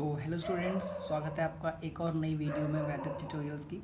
तो hello students, स्वागत है आपका एक और नई वीडियो में वैदिक ट्यूटोरियल्स की।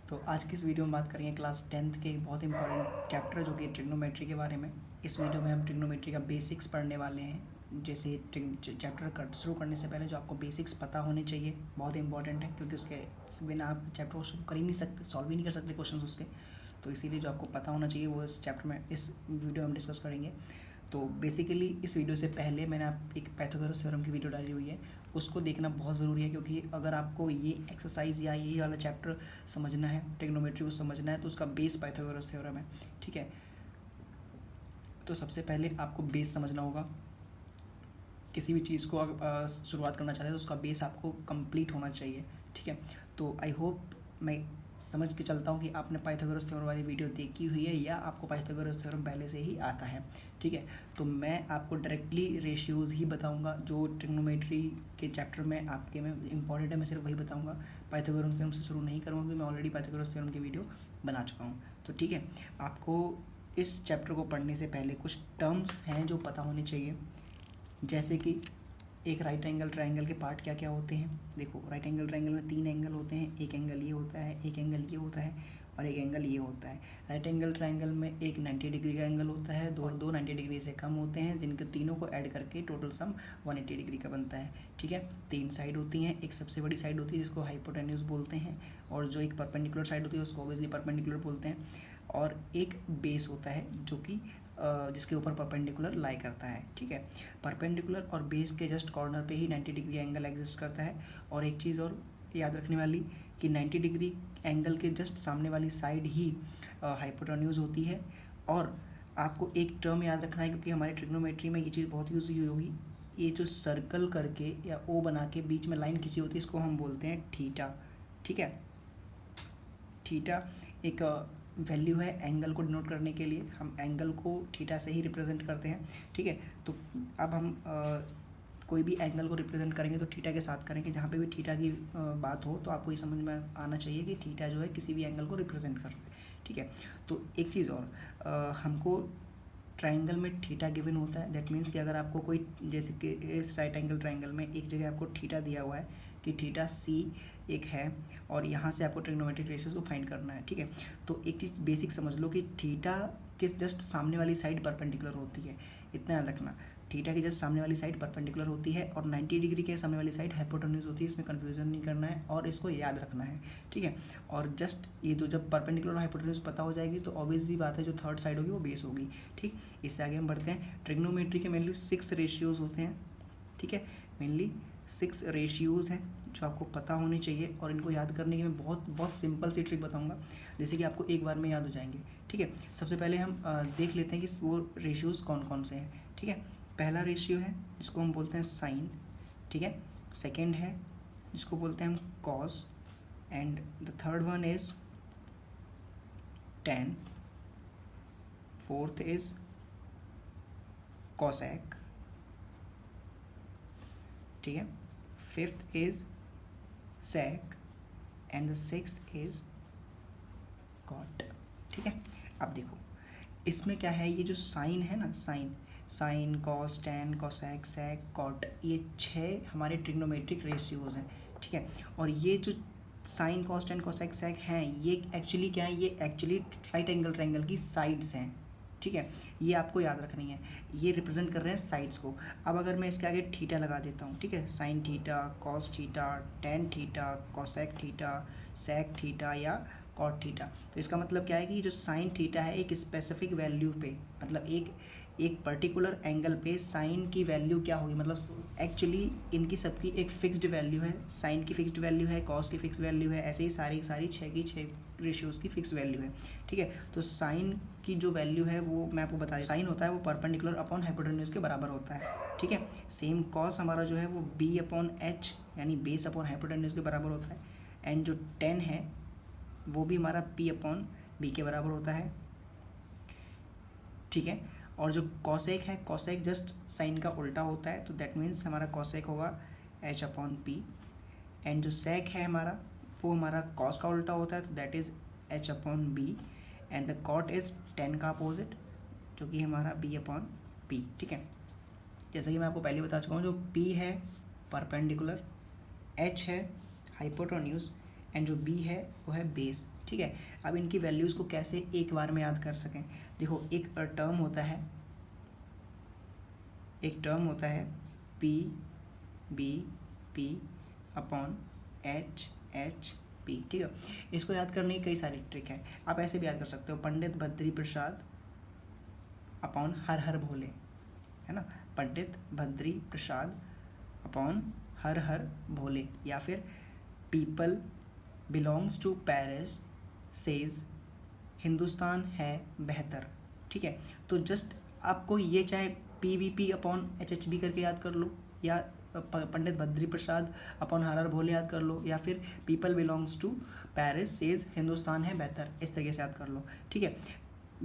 तो आज की इस वीडियो में बात करेंगे क्लास 10th के एक बहुत इंपॉर्टेंट चैप्टर जो कि ट्रिग्नोमेट्री के बारे में। इस वीडियो में हम ट्रिग्नोमेट्री का बेसिक्स पढ़ने वाले हैं। जैसे चैप्टर शुरू करने से पहले जो आपको बेसिक्स पता होने चाहिए बहुत इंपॉर्टेंट है, क्योंकि उसके बिना आप चैप्टर को शुरू कर ही नहीं सकते, सॉल्व ही नहीं कर सकते क्वेश्चन उसके। तो इसीलिए जो आपको पता होना चाहिए वो इस चैप्टर में, इस वीडियो में हम डिस्कस करेंगे। तो बेसिकली इस वीडियो से पहले मैंने आप एक पाइथागोरस थ्योरम की वीडियो डाली हुई है, उसको देखना बहुत ज़रूरी है। क्योंकि अगर आपको ये एक्सरसाइज या ये वाला चैप्टर समझना है, ट्रिग्नोमेट्री को समझना है, तो उसका बेस पाइथागोरस थ्योरम है। ठीक है, तो सबसे पहले आपको बेस समझना होगा। किसी भी चीज़ को शुरुआत करना चाहते हैं तो उसका बेस आपको कंप्लीट होना चाहिए। ठीक है, तो आई होप मैं समझ के चलता हूँ कि आपने पाइथागोरस थ्योरम वाली वीडियो देखी हुई है या आपको पाइथागोरस थ्योरम पहले से ही आता है। ठीक है, तो मैं आपको डायरेक्टली रेशियोज़ ही बताऊंगा जो ट्रिग्नोमेट्री के चैप्टर में आपके में इंपॉर्टेंट है। मैं सिर्फ वही बताऊंगा, पाइथागोरस थ्योरम से शुरू नहीं करूँगा क्योंकि मैं ऑलरेडी पाइथागोरस थ्योरम की वीडियो बना चुका हूँ। तो ठीक है, आपको इस चैप्टर को पढ़ने से पहले कुछ टर्म्स हैं जो पता होने चाहिए। जैसे कि एक राइट एंगल ट्रायंगल के पार्ट क्या क्या होते हैं। देखो, राइट एंगल ट्रायंगल में 3 एंगल होते हैं। एक एंगल ये होता है, एक एंगल ये होता है और एक एंगल ये होता है। राइट एंगल ट्रायंगल में एक 90 डिग्री का एंगल होता है, दो 90 डिग्री से कम होते हैं, जिनके तीनों को ऐड करके टोटल सम 180 डिग्री का बनता है। ठीक है, 3 साइड होती हैं। एक सबसे बड़ी साइड होती है जिसको हाइपोटेन्यूज बोलते हैं, और जो एक परपेंडिकुलर साइड होती है उसको ऑब्वियसली परपेंडिकुलर बोलते हैं। और एक बेस होता है जो कि जिसके ऊपर परपेंडिकुलर लाई करता है। ठीक है, परपेंडिकुलर और बेस के जस्ट कॉर्नर पे ही 90 डिग्री एंगल एग्जिस्ट करता है। और एक चीज़ और याद रखने वाली कि 90 डिग्री एंगल के जस्ट सामने वाली साइड ही हाइपोटेन्यूज होती है। और आपको एक टर्म याद रखना है, क्योंकि हमारे ट्रिग्नोमेट्री में ये चीज़ बहुत यूज हुई होगी। ये जो सर्कल करके या ओ बना के बीच में लाइन खींची होती है, इसको हम बोलते हैं थीटा। ठीक है, थीटा एक वैल्यू है एंगल को डिनोट करने के लिए। हम एंगल को थीटा से ही रिप्रेजेंट करते हैं। ठीक है, तो अब हम कोई भी एंगल को रिप्रेजेंट करेंगे तो थीटा के साथ करेंगे। जहाँ पे भी थीटा की बात हो तो आपको ये समझ में आना चाहिए कि थीटा जो है किसी भी एंगल को रिप्रेजेंट कर रहा है। ठीक है, तो एक चीज़ और, हमको ट्रायंगल में थीटा गिवन होता है। दैट मीन्स कि अगर आपको कोई, जैसे कि इस राइट एंगल ट्रायंगल में एक जगह आपको थीटा दिया हुआ है कि थीटा सी एक है, और यहाँ से आपको ट्रिग्नोमेट्रिक रेशियोज को फाइंड करना है। ठीक है, तो एक चीज़ बेसिक समझ लो कि थीटा के जस्ट सामने वाली साइड परपेंडिकुलर होती है। इतना याद रखना, थीटा की जस्ट सामने वाली साइड परपेंडिकुलर होती है और 90 डिग्री के सामने वाली साइड हाइपोटेन्यूज होती है। इसमें कन्फ्यूजन नहीं करना है और इसको याद रखना है। ठीक है, और जस्ट ये तो जब परपेंडिकुलर और हाइपोटेन्यूज पता हो जाएगी तो ऑब्वियसली बात है जो थर्ड साइड होगी वो बेस होगी। ठीक, इससे आगे हम बढ़ते हैं। ट्रिग्नोमेट्री के मेनली 6 रेशियोज़ होते हैं। ठीक है, मेनली 6 रेशियोज़ हैं जो आपको पता होने चाहिए, और इनको याद करने की मैं बहुत बहुत सिंपल सी ट्रिक बताऊंगा, जैसे कि आपको एक बार में याद हो जाएंगे। ठीक है, सबसे पहले हम देख लेते हैं कि वो रेशियोज़ कौन कौन से हैं। ठीक है, पहला रेशियो है जिसको हम बोलते हैं साइन। ठीक है, सेकेंड है जिसको बोलते हैं हम cos, and the third one is tan, fourth is cosec. ठीक है, fifth is sec, and the sixth is cot. ठीक है, अब देखो इसमें क्या है, ये जो साइन है ना, sine cos tan cosec sec cot, ये 6 हमारे ट्रिग्नोमेट्रिक रेशियोज़ हैं। ठीक है, और ये जो sine cos tan cosec sec हैं, ये एक्चुअली क्या है, ये एक्चुअली राइट एंगल ट्रायंगल की साइड्स हैं। ठीक है, ये आपको याद रखनी है, ये रिप्रेजेंट कर रहे हैं साइड्स को। अब अगर मैं इसके आगे थीटा लगा देता हूँ, ठीक है, sine theta, cos theta, tan theta, cosec theta, sec theta या कॉट थीटा, तो इसका मतलब क्या है कि जो साइन थीटा है एक स्पेसिफिक वैल्यू पे, मतलब एक पर्टिकुलर एंगल पे साइन की वैल्यू क्या होगी, मतलब एक्चुअली इनकी सबकी एक फिक्स्ड वैल्यू है। साइन की फिक्स्ड वैल्यू है, कॉस की फिक्स वैल्यू है, ऐसे ही सारी 6 रेशियोज़ की फिक्स वैल्यू है। ठीक है, तो साइन की जो वैल्यू है वो मैं आपको बता दूं, साइन होता है वो परपेंडिकुलर अपॉन हाइपोटेन्यूज के बराबर होता है। ठीक है, सेम कॉस हमारा जो है वो बी अपॉन एच यानी बेस अपॉन हाइपोटेन्यूज के बराबर होता है, एंड जो 10 है वो भी हमारा पी अपॉन बी के बराबर होता है। ठीक है, और जो कॉसेक है, कॉसेक जस्ट साइन का उल्टा होता है, तो दैट मीन्स हमारा कॉसेक होगा एच अपॉन पी, एंड जो सेक है हमारा वो हमारा कॉस का उल्टा होता है, तो that is H upon B, and the cot is 10 का अपोजिट जो कि हमारा बी अपॉन पी। ठीक है, जैसा कि मैं आपको पहले बता चुका हूँ, जो पी है परपेंडिकुलर एच है हाइपोटेन्यूज एंड जो बी है वो है बेस, ठीक है। अब इनकी वैल्यूज़ को कैसे एक बार में याद कर सकें, देखो एक टर्म होता है P B P upon H H P, ठीक है। इसको याद करने की कई सारी ट्रिक है, आप ऐसे भी याद कर सकते हो, पंडित बद्री प्रसाद अपॉन हर हर भोले, है ना, पंडित बद्री प्रसाद अपॉन हर हर भोले, या फिर people belongs to Paris says Hindustan है बेहतर, ठीक है। तो जस्ट आपको ये चाहे P V P upon H H B करके याद कर लो, या पंडित बद्री प्रसाद अपॉन हर हर भोले याद कर लो, या फिर people belongs to Paris says Hindustan है बेहतर, इस तरीके से याद कर लो, ठीक है।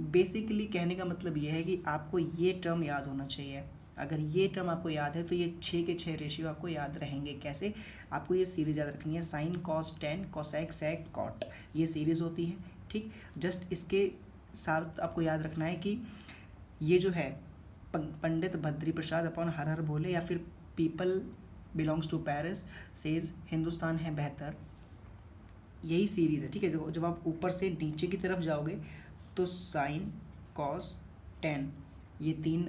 बेसिकली कहने का मतलब ये है कि आपको ये टर्म याद होना चाहिए। अगर ये टर्म आपको याद है तो ये 6 के 6 रेशियो आपको याद रहेंगे। कैसे, आपको ये सीरीज याद रखनी है, sine cos tan cosec sec cot, ये सीरीज होती है, ठीक। जस्ट इसके साथ आपको याद रखना है कि ये जो है पंडित बद्री प्रसाद अपॉन हर हर भोले, या फिर people belongs to Paris says Hindustan है बेहतर, यही सीरीज़ है, ठीक है। जब आप ऊपर से नीचे की तरफ जाओगे तो साइन कॉस टेन, ये 3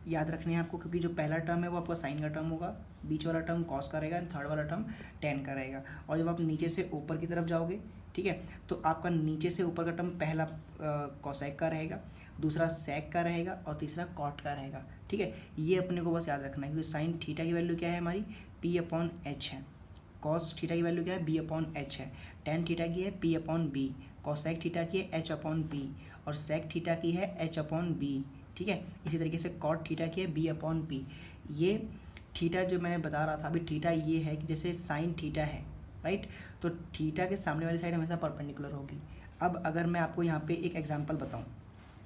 याद रखने हैं आपको, क्योंकि जो पहला टर्म है वो आपका साइन का टर्म होगा, बीच वाला टर्म कॉस का रहेगा एंड थर्ड वाला टर्म टेन का रहेगा। और जब आप नीचे से ऊपर की तरफ जाओगे, ठीक है, तो आपका नीचे से ऊपर का टर्म पहला कॉसेक का रहेगा, दूसरा सेक का रहेगा और तीसरा कॉट का रहेगा, ठीक है। ये अपने को बस याद रखना है, क्योंकि साइन थीटा की वैल्यू क्या है हमारी, पी अपॉन एच है, कॉस थीटा की वैल्यू क्या है, बी अपॉन एच है, टेन थीटा की है P upon B, cosec theta की है एच अपॉन पी, और सेक थीटा की है एच अपॉन बी, ठीक है। इसी तरीके से कॉट थीटा की है बी अपॉन पी। ये थीटा जो मैंने बता रहा था अभी, थीटा ये है कि जैसे साइन थीटा है, राइट, तो थीटा के सामने वाली साइड हमेशा परपेंडिकुलर होगी। अब अगर मैं आपको यहाँ पे एक एग्जांपल बताऊँ,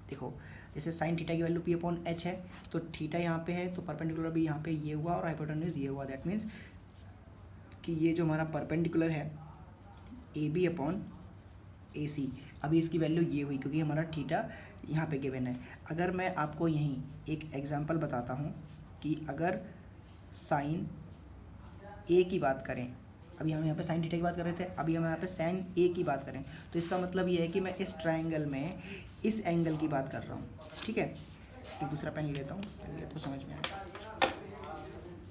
देखो जैसे साइन थीटा की वैल्यू पी अपॉन एच है, तो थीटा यहाँ पे है तो परपेंडिकुलर भी यहाँ पे ये हुआ और हाइपोटेन्यूज ये हुआ। दैट मीन्स कि ये जो हमारा परपेंडिकुलर है ए बी अपॉन ए सी, अभी इसकी वैल्यू ये हुई क्योंकि हमारा थीटा यहाँ पे गिवन है। अगर मैं आपको यहीं एक एग्जांपल बताता हूँ कि अगर साइन ए की बात करें, अभी हम यहाँ पे साइन थीटा की बात कर रहे थे, अभी हम यहाँ पे साइन ए की बात करें, तो इसका मतलब ये है कि मैं इस ट्रायंगल में इस एंगल की बात कर रहा हूँ, ठीक है। एक दूसरा पेन लेता हूँ ताकि आपको समझ में आए।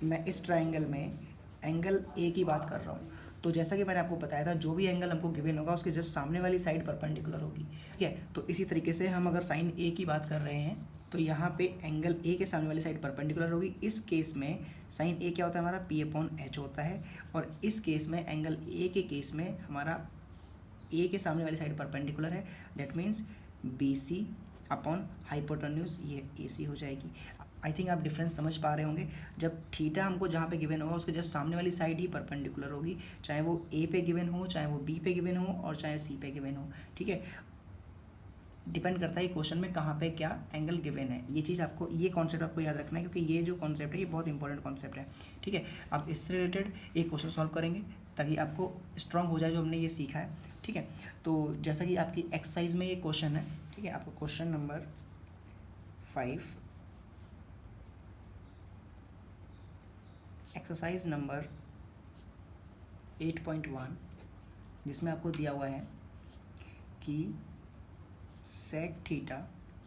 मैं इस ट्रायंगल में एंगल ए की बात कर रहा हूँ, तो जैसा कि मैंने आपको बताया था जो भी एंगल हमको गिवन होगा उसके जस्ट सामने वाली साइड परपेंडिकुलर होगी, ठीक है। तो इसी तरीके से हम अगर साइन ए की बात कर रहे हैं तो यहाँ पे एंगल ए के सामने वाली साइड परपेंडिकुलर होगी। इस केस में साइन ए क्या होता है हमारा, पी अपॉन एच होता है, और इस केस में एंगल ए के केस में हमारा ए के सामने वाली साइड परपेंडिकुलर है। That means B C upon hypotenuse ये ए सी हो जाएगी। आई थिंक आप डिफरेंस समझ पा रहे होंगे। जब थीटा हमको जहाँ पे गिवन होगा उसके जस्ट सामने वाली साइड ही परपेंडिकुलर होगी, चाहे वो ए पे गिवन हो, चाहे वो बी पे गिवन हो, और चाहे सी पे गिवन हो, ठीक है। डिपेंड करता है क्वेश्चन में कहाँ पे क्या एंगल गिवन है। ये चीज़ आपको, ये कॉन्सेप्ट आपको याद रखना है, क्योंकि ये जो कॉन्सेप्ट है ये बहुत इंपॉर्टेंट कॉन्सेप्ट है, ठीक है। आप इससे रिलेटेड एक क्वेश्चन सॉल्व करेंगे ताकि आपको स्ट्रांग हो जाए जो हमने ये सीखा है, ठीक है। तो जैसा कि आपकी एक्सरसाइज में ये क्वेश्चन है, ठीक है, आपको क्वेश्चन नंबर 5 एक्सरसाइज नंबर 8.1 जिसमें आपको दिया हुआ है कि सेक थीटा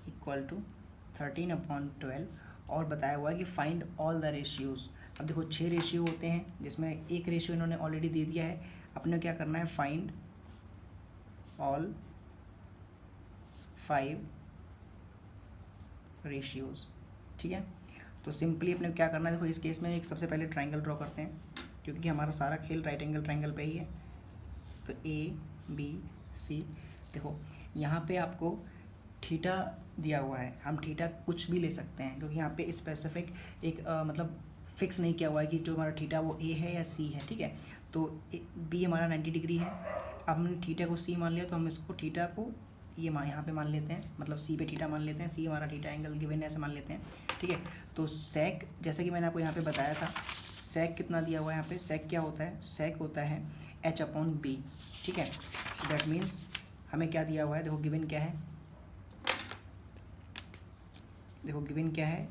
इक्वल टू 13/12 और बताया हुआ है कि फाइंड ऑल द रेशियोज़। अब देखो 6 रेशियो होते हैं जिसमें एक रेशियो इन्होंने ऑलरेडी दे दिया है, अपने क्या करना है, फाइंड ऑल 5 रेशियोज़, ठीक है। तो सिंपली अपने क्या करना है, देखो इस केस में एक सबसे पहले ट्रायंगल ड्रॉ करते हैं क्योंकि हमारा सारा खेल राइट एंगल ट्रायंगल पे ही है। तो ए बी सी, देखो यहाँ पे आपको थीटा दिया हुआ है, हम थीटा कुछ भी ले सकते हैं क्योंकि यहाँ पे स्पेसिफिक एक मतलब फिक्स नहीं किया हुआ है कि जो हमारा थीटा वो ए है या सी है, ठीक है। तो बी हमारा 90 डिग्री है, अब हमने थीटा को सी मान लिया तो हम इसको थीटा को ये यहाँ पे मान लेते हैं, मतलब सी पे थीटा मान लेते हैं, सी हमारा थीटा एंगल गिवन है ऐसे मान लेते हैं, ठीक है। तो सेक जैसा कि मैंने आपको यहाँ पे बताया था, सेक कितना दिया हुआ है यहाँ पे, सेक क्या होता है, सेक होता है एच अपॉन बी, ठीक है। दैट मीन्स हमें क्या दिया हुआ है, देखो गिवन क्या है, देखो गिवन क्या है,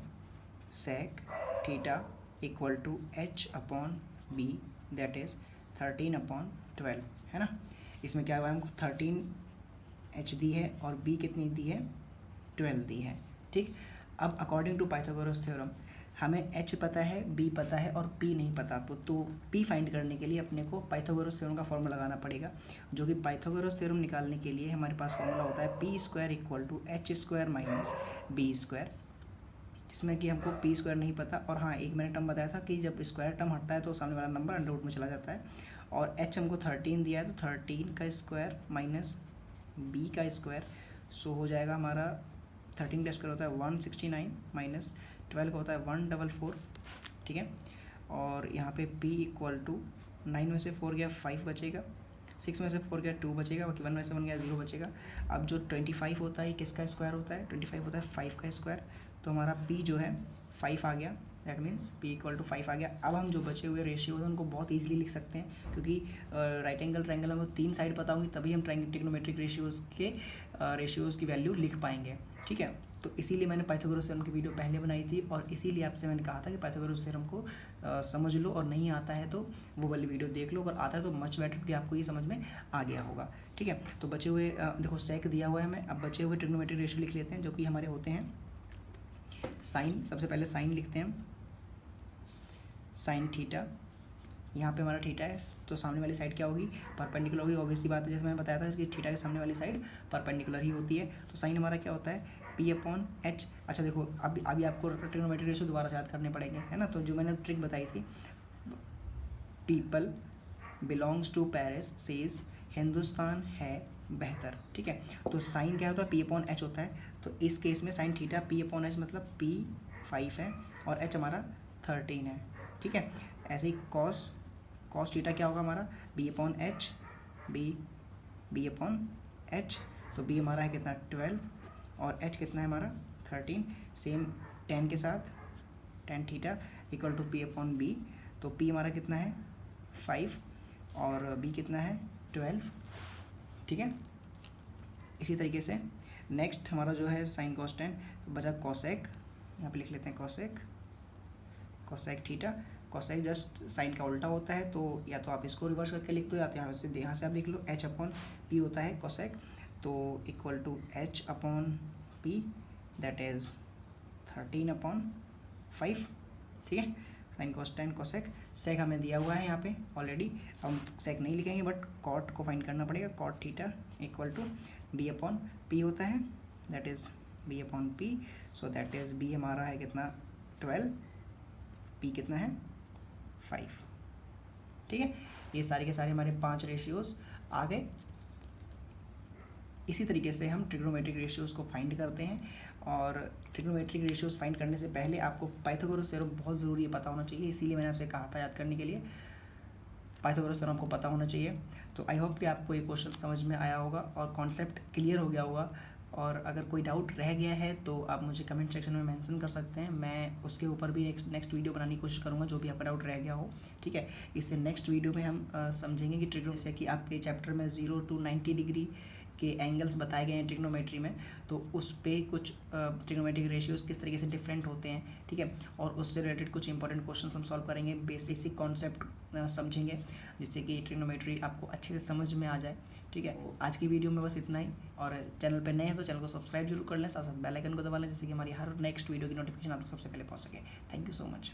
sec theta equal to H upon b that is 13/12 है ना। इसमें क्या हुआ है, हमको 13h दी है और b कितनी दी है, 12 दी है। ठीक, अब अकॉर्डिंग टू पाइथागोरस थ्योरम हमें h पता है, b पता है और p नहीं पता, तो p फाइंड करने के लिए अपने को पाइथागोरस थ्योरम का फॉर्मूला लगाना पड़ेगा, जो कि पाइथागोरस थ्योरम निकालने के लिए हमारे पास फॉर्मूला होता है p² = h² - b², जिसमें कि हमको p स्क्वायर नहीं पता। और हाँ, एक मैंने टर्म बताया था कि जब स्क्वायर टर्म हटता है तो सामने वाला नंबर अंडर रूट में चला जाता है। और h हमको 13 दिया है, तो 13 का स्क्वायर माइनस b का स्क्वायर, सो हो जाएगा हमारा 13 का स्क्वायर होता है 169 माइनस 12 का होता है 144। ठीक है, और यहाँ पे p = 9 में से 4 गया 5 बचेगा, 6 में से 4 गया 2 बचेगा, बाकी 1 में से 1 गया 0 बचेगा। अब जो 25 होता है किसका स्क्वायर होता है, 25 होता है 5 का स्क्वायर, तो हमारा p जो है 5 आ गया, दैट मीन्स p = 5 आ गया। अब हम जो बचे हुए रेशियोज हैं उनको बहुत इजीली लिख सकते हैं, क्योंकि राइट एंगल ट्रायंगल में 3 साइड पता होंगी तभी हम ट्रिग्नोमेट्रिक रेशियोज़ की वैल्यू लिख पाएंगे। ठीक है, तो इसीलिए मैंने पाइथागोरस थ्योरम की वीडियो पहले बनाई थी, और इसीलिए आपसे मैंने कहा था कि पाइथागोरस थ्योरम को समझ लो, और नहीं आता है तो वो वाली वीडियो देख लो, अगर आता है तो मच बेटर कि आपको ये समझ में आ गया होगा। ठीक है, तो बचे हुए देखो सेक दिया हुआ है हमें, अब बचे हुए ट्रिग्नोमेट्रिक रेशियो लिख लेते हैं, जो कि हमारे होते हैं साइन। सबसे पहले साइन लिखते हैं हम, साइन थीटा। यहाँ पे हमारा थीटा है, तो सामने वाली साइड क्या होगी, परपेंडिकुलर होगी। ऑब्वियस सी बात है, जैसे मैंने बताया था कि थीटा के सामने वाली साइड परपेंडिकुलर ही होती है। तो साइन हमारा क्या होता है, p/h। अच्छा देखो, अभी आपको ट्रिग्नोमेट्रिक रेशियो दोबारा से याद करने पड़ेंगे, है ना। तो जो मैंने ट्रिक बताई थी, people belongs to Paris says Hindustan है बेहतर। ठीक है, तो साइन क्या होता है, p/h होता है, तो इस केस में साइन थीटा p/h मतलब p 5 है और h हमारा 13 है। ठीक है, ऐसे ही कॉस थीटा क्या होगा हमारा, b/h, b/h, तो b हमारा है कितना 12 और h कितना है हमारा 13। सेम tan के साथ tan थीटा = p/b, तो p हमारा कितना है 5 और b कितना है 12। ठीक है, इसी तरीके से नेक्स्ट हमारा जो है साइन कॉस tan, बचा कॉसेक। यहाँ पे लिख लेते हैं cosec theta. Cosec just sine का उल्टा होता है, तो या तो आप इसको रिवर्स करके लिख दो, या तो यहाँ से आप लिख लो h/p होता है कॉसेक, तो = h/p दैट इज़ 13/5। ठीक है, साइन कॉस tan कॉसेक। सेक हमें दिया हुआ है यहाँ पे ऑलरेडी, हम सेक नहीं लिखेंगे बट कॉट को फाइंड करना पड़ेगा। कॉट थीटा = b/p होता है, that is b/p, so that is b हमारा है कितना 12, p कितना है 5। ठीक है, ये सारे के सारे हमारे 5 रेशियोज़ आ गए। इसी तरीके से हम ट्रिग्नोमेट्रिक रेशियोज़ को फाइंड करते हैं, और ट्रिग्नोमेट्रिक रेशियोज़ फाइंड करने से पहले आपको पाइथागोरस थ्योरम बहुत ज़रूरी पता होना चाहिए, इसीलिए मैंने आपसे कहा था याद करने के लिए पाइथागोरस थ्योरम आपको पता होना चाहिए। तो आई होप कि आपको ये क्वेश्चन समझ में आया होगा और कॉन्सेप्ट क्लियर हो गया होगा, और अगर कोई डाउट रह गया है तो आप मुझे कमेंट सेक्शन में मेंशन कर सकते हैं, मैं उसके ऊपर भी नेक्स्ट वीडियो बनाने की कोशिश करूँगा, जो भी आपका डाउट रह गया हो। ठीक है, इससे नेक्स्ट वीडियो में हम समझेंगे कि ट्रिग्नो से कि आपके चैप्टर में 0 to 90 डिग्री के एंगल्स बताए गए हैं ट्रिग्नोमेट्री में, तो उस पे कुछ ट्रिग्नोमेट्रिक रेशियोज़ किस तरीके से डिफरेंट होते हैं। ठीक है, और उससे रिलेटेड कुछ इंपॉर्टेंट क्वेश्चन हम सॉल्व करेंगे, बेसिक कॉन्सेप्ट समझेंगे, जिससे कि ट्रिग्नोमेट्री आपको अच्छे से समझ में आ जाए। ठीक है, आज की वीडियो में बस इतना ही, और चैनल पे नए हैं तो चैनल को सब्सक्राइब जरूर कर लें, साथ साथ बेल आइकन को दबा लें, जिससे कि हमारी हर नेक्स्ट वीडियो की नोटिफिकेशन आप तक सबसे पहले पहुंच सके। Thank you so much.